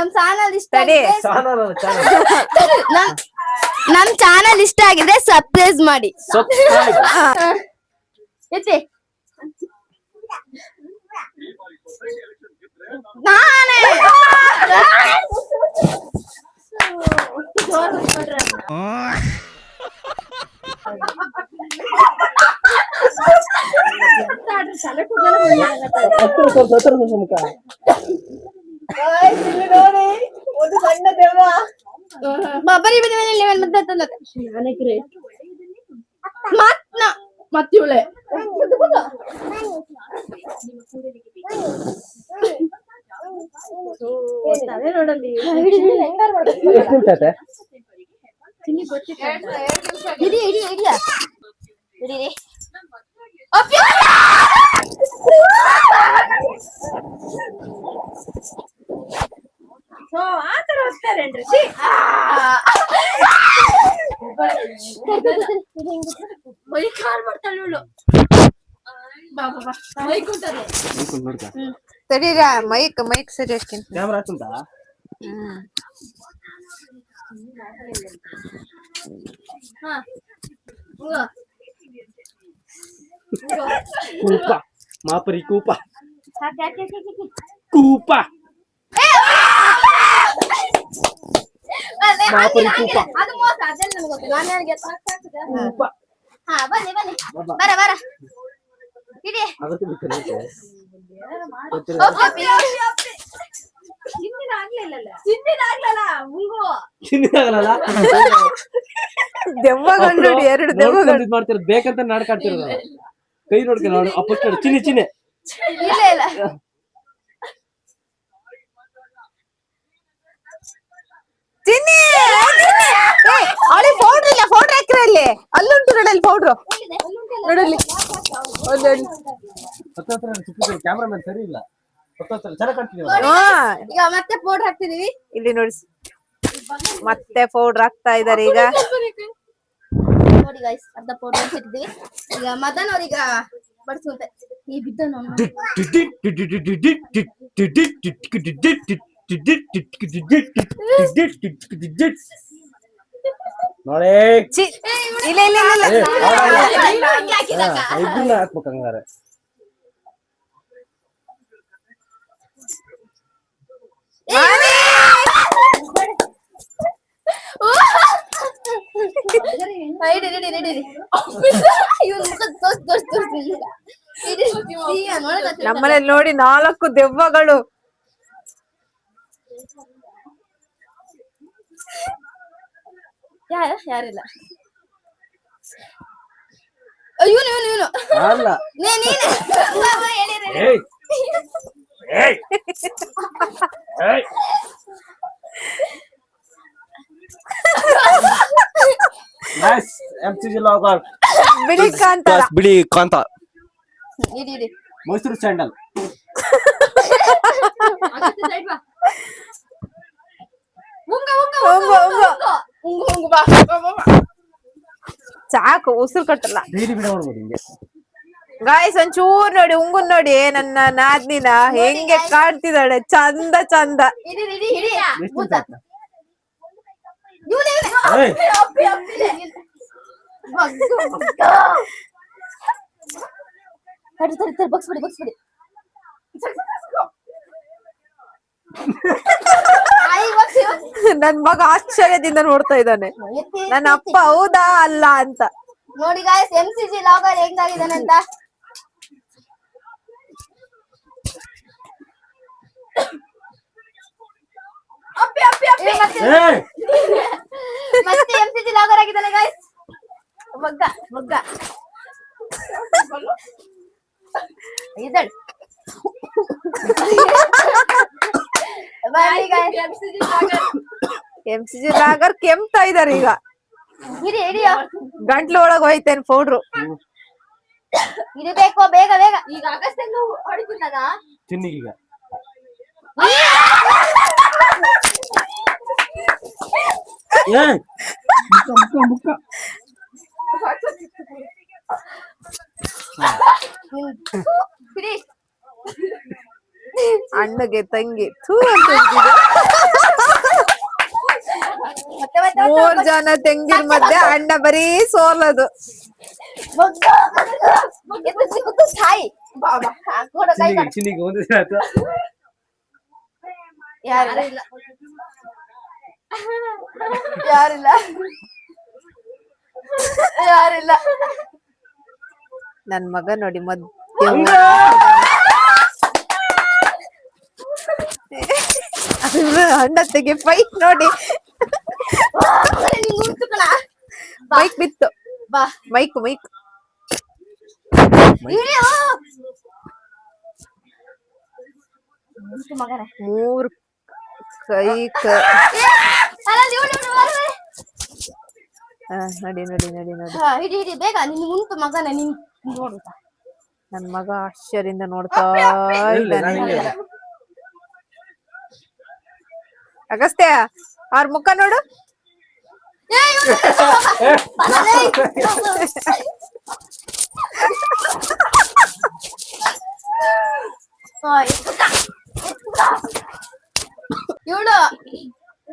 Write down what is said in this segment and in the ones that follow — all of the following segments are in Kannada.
ನಮ್ ಚಾನಲ್ ಇಷ್ಟ ತಡಿ. ನಮ್ ಚಾನಲ್ ಇಷ್ಟ ಆಗಿದ್ರೆ ಸಬ್ಸ್ಕ್ರೈಬ್ ಮಾಡಿ. ಎತ್ತಿ ನಾನೇ ಒಂದು ಸಣ್ಣ ದೇವ ಬರೀ ಮತ್ತಿವಳೆ ನೋಡಲ್ಲಿ ಆತರ ಹೋಗ್ತಾರೇನ್ರಿ ಮೈ ಕಾಲ್ ಮಾಡ್ತಾಳೆ ಇವಳು. ತಡೀರ ಮೈಕ್ ಸರಿ ಹಾಕ್ತೀನಿ. ಕ್ಯಾಮ್ರಾ ಹಾಕುಂಟಾ? ಕೂಪ ಮಾಪರಿ ಕೂಪ ಕೂಪ ಮಾಪರಿ ಕೂಪ ಅದು ಮೋಸ ಅದೆಲ್ಲ ನನಗೆ ಗೊತ್ತು. ನಾನು ಯಾರಿಗೆ ಕೂಪ ಬನ್ನಿ ಬನ್ನಿ ಬರ ಬರ ಇಡಿ. ಅದಕ್ಕೆ ಬಿಟ್ಟರೆ ದೆವ್ವಗಳು ನೋಡಿ, ಎರಡು ದೆವ್ವಗಳು ಮಾಡ್ತಿರೋದು ಬೇಕಂತ ನಾಟಕ ಆಡ್ತಿರೋದು. ಕೈ ನೋಡ್ಕೊಂಡು ನೋಡಿ ಅಪ್ಪಷ್ಟು ನೋಡಿ ಚಿನ್ನೆ ಚಿನ್ನೆ ಇಲ್ಲ ಇಲ್ಲ ಚಿನ್ನಿ ಅವಳಿ ಪೌಡ್ರ್ ಇಲ್ಲ, ಪೌಡ್ರ್ ಹಾಕಿರ ಇಲ್ಲಿ. ಅಲ್ಲುಂಟು ನೋಡಲ್ಲಿ ಪೌಡ್ರು ನೋಡಲ್ಲಿ. ಕ್ಯಾಮ್ರಾಮನ್ ಸರಿ ಇಲ್ಲ. ಚೆನ್ನಾಗಿ ಕಾಣ್ತಿದ್ದೀವಿ. ಈಗ ಮತ್ತೆ ಪೌಡರ್ ಹಾಕ್ತಿದೀವಿ. ಇಲ್ಲಿ ನೋಡಿ, ಮತ್ತೆ ಪೌಡ್ರ್ ಹಾಕ್ತಾ ಇದಾರೆ ಈಗ. ನೋಡಿ ಗೈಸ್, ಅರ್ಧ ಪೌಡರ್ ಹಾಕಿದ್ದೀವಿ. ಈಗ ಮದನ್ ಅವ್ರೀಗ ಬಡಿಸುವಂತೆ ಈ ಬಿದ್ದನು ನೋಡಿ ಇಲ್ಲ ಇಲ್ಲ ಇಬ್ಬರನ್ನ ಹಾಕ್ಬೇಕು ಹಂಗಾರೆ. ನಮ್ಮನೇಲಿ ನೋಡಿ 4 ದೆವ್ವಗಳು. ಯಾರಿಲ್ಲ. ಇವನು ಇವನು ಇವನು ಅಲ್ಲ ನೀನೇ ಬಿಳಿ ಕಾಂತ, ಬಿಳಿ ಕಾಂತ, ಇಡಿ ಇಡಿ ಮೈಸೂರು ಸ್ಯಾಂಡಲ್. ಸಾಕು, ಉಸಿರು ಕಟ್ಟಲ್ಲ. ಗಾಯ್ಸ್ ಒಂಚೂರ್ ನೋಡಿ, ಉಂಗುನ್ ನೋಡಿ ನನ್ನ ನಾದ್ನಿನ ಹೆಂಗೆ ಕಾಣ್ತಿದ್ದಾಳೆ, ಚಂದ ಚಂದ. ನನ್ ಮಗ ಆಶ್ಚರ್ಯದಿಂದ ನೋಡ್ತಾ ಇದ್ದಾನೆ, ನನ್ನ ಅಪ್ಪ ಹೌದಾ ಅಲ್ಲ ಅಂತ. ನೋಡಿ ಗಾಯ್ಸ್, MCG ಲಾಗರ್ ಹೆಂಗಾಗಿದ್ದಾನೆ ಅಂತ. ಮತ್ತೆ MCG ಲಾಗರ್ ಆಗಿದ್ದಾನೆ ಗಾಯ್ಸ್. ಮಗ್ಗ ಮಗ್ಗ ಇದಳು MCG ಲಾಗರ್ ಕೆಮ್ತಾ ಇದಾರೆ ಈಗ. ಗಂಟ್ಲು ಒಳಗ್ ಹೋಯ್ತೇನೆ ಪೌಡ್ರು. ಇರಬೇಕು ಬೇಗ ಬೇಗ. ಈಗ ಆಗಸ್ಟ್ ಹೊಡಿತಿದ್ದಾನ ತಿನ್ನಿಗೀಗ. ಅಣ್ಣಗೆ ತಂಗಿ ಥೂ ಅಂತ ಮೂರ್ ಜನ ತೆಂಗಿನ ಮಧ್ಯೆ ಅಣ್ಣ ಬರೀ ಸೋಲದು. ಸಾಯಿ ಬಾಬಾ ಕೂಡ ಕೈ ಚಿನ್ನಿಗೆ ಒಂದು ದಿನ ಆಯ್ತು. ಯಾರಿಲ್ಲ ಯಾರಿಲ್ಲ ಯಾರಿಲ್ಲ. ನನ್ ಮಗ ನೋಡಿ ಮಧ್ಯ ಅಣ್ಣತೆಗೆ ಫೈಟ್ ನೋಡಿ ನಿಂಗ್ ಉಂಟು ಕಣ. ಮೈಕ್ ಬಿತ್ತು. ಬಾ ಮೈಕ್ ಇಳಿಯೋ. ಉಂಟು ಮಗನೇ. ಮೂರ್ ಕೈ ಅಲ್ಲ ಇವ್ನು ಬರ್ರೆ. ನಡಿ ಹಿಡಿ ಹಿಡಿ ಬೇಗ. ನಿನ್ ಉಂಟು ಮಗನೇ. ನಿನ್ ನೋಡು ನನ್ ಮಗ ಆಶ್ಚರ್ಯದಿಂದ ನೋಡ್ತಾ ಇದ್ದಾನೆ. ಅಗಸ್ತ್ಯ ಅವ್ರ ಮುಖ ನೋಡು. ಇವಳು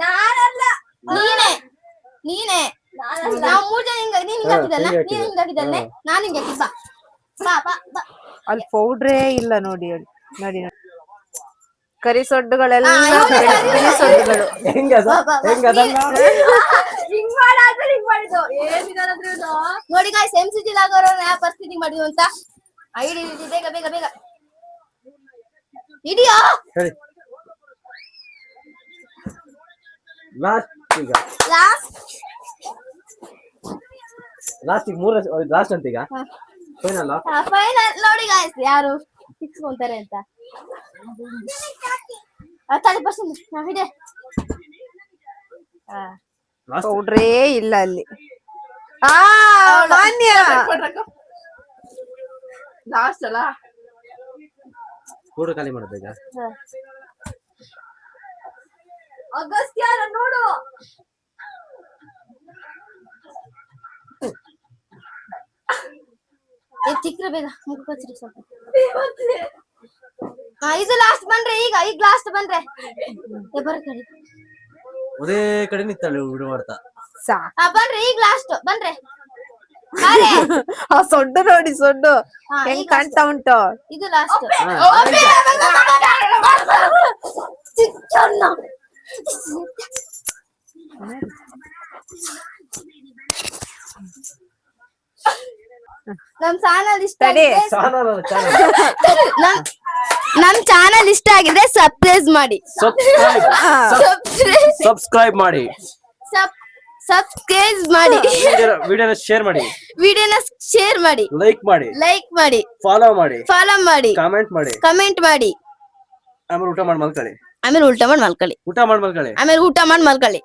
ನಾನಲ್ಲ ನೀನೆ ನಾವು ಮೂರ್ ಜನ ನೀನ್ ಹಿಂಗಾಕಿದ್ದಲ್ಲ. ನೀನ್ ಹಿಂಗಾಕಿದ್ದಲ್ಲೇ ನಾನು ಹಿಂಗೆ ಹಾಕಿದ್. ಬಾ ಬಾ ಬಾ. ಅಲ್ಲಿ ಪೌಡ್ರೇ ಇಲ್ಲ ನೋಡಿ. ನೋಡಿ ಕರಿ ಸೊಡ್ಡುಗಳೆಲ್ಲ ಬಿಳಿ ಸೊಡ್ಡುಗಳು. ನೋಡಿ ಗಾಯ್ಸ್ MCG ಲಾಗೋರು ಪರಿಸ್ಥಿತಿ ಮಾಡಿದ್ವು ಅಂತ. ಹಿಡಿ ಹಿಡಿ ಬೇಗ ಬೇಗ ಬೇಗ ಹಿಡಿಯೋ. ಲಾಸ್ಟ್ ಅಂತ ಈಗ ಫೈನಲ್ ನೋಡಿ ಗಾಯ್ಸ್ ಯಾರು ಸಿಕ್ಸ್ಕೊಂತಾರೆ ಅಂತ. ತಲೆ ಪರ್ಸೆಂಟ್ ಹಿಡಿಯ. ಪೌಡ್ರೇ ಇಲ್ಲ ಅಲ್ಲಿ. ಮಾನ್ಯ ಲಾಸ್ಟ್ ಅಲ್ಲ. ಕೂಡ ಖಾಲಿ ಮಾಡಬೇಕ. ಅಗಸ್ತ್ಯ ನೋಡು. ಚಿಕ್ರ ಬೇಗ ಮುಖ ಕಚ್ರಿ ಸ್ವಲ್ಪ. ಇದು ಲಾಸ್ಟ್ ಬಂದ್ರೆ ಈಗ ಲಾಸ್ಟ್ ಬಂದ್ರೆ ಬರ ಕಡೆ ಒಂದೇ ಕಡೆ ನಿಂತಾಳೆ ಹುಡು ಮಾಡ್ತಾ. ಬನ್ರಿ ಈಗ ಲಾಸ್ಟ್ ಬನ್ರಿ. ಆ ಸೊಡ್ಡು ನೋಡಿ ಸೊಡ್ಡು ಹೆಂಗ್ ಕಾಣ್ತಾ ಉಂಟು. ಇದು ಲಾಸ್ಟ್. ನಮ್ ಚಾನಲ್ ಇಷ್ಟ ನಮ್ ಚಾನಲ್ ಇಷ್ಟ ಆಗಿದ್ರೆ ಸಬ್ಸ್ಕ್ರೈಬ್ ಮಾಡಿ. ಸಬ್ಸ್ಕ್ರೈಬ್ ಮಾಡಿ. ಸಬ್ಸ್ಕ್ರೈಬ್ ಮಾಡಿ. ವಿಡಿಯೋನ ಶೇರ್ ಮಾಡಿ. ಲೈಕ್ ಮಾಡಿ. ಫಾಲೋ ಮಾಡಿ. ಕಮೆಂಟ್ ಮಾಡಿ. ಆಮೇಲೆ ಊಟ ಮಾಡಿ ಮಲ್ಕೊಳ್ಳಿ. ಊಟ ಮಾಡಿ ಮಲ್ಕೊಳ್ಳಿ.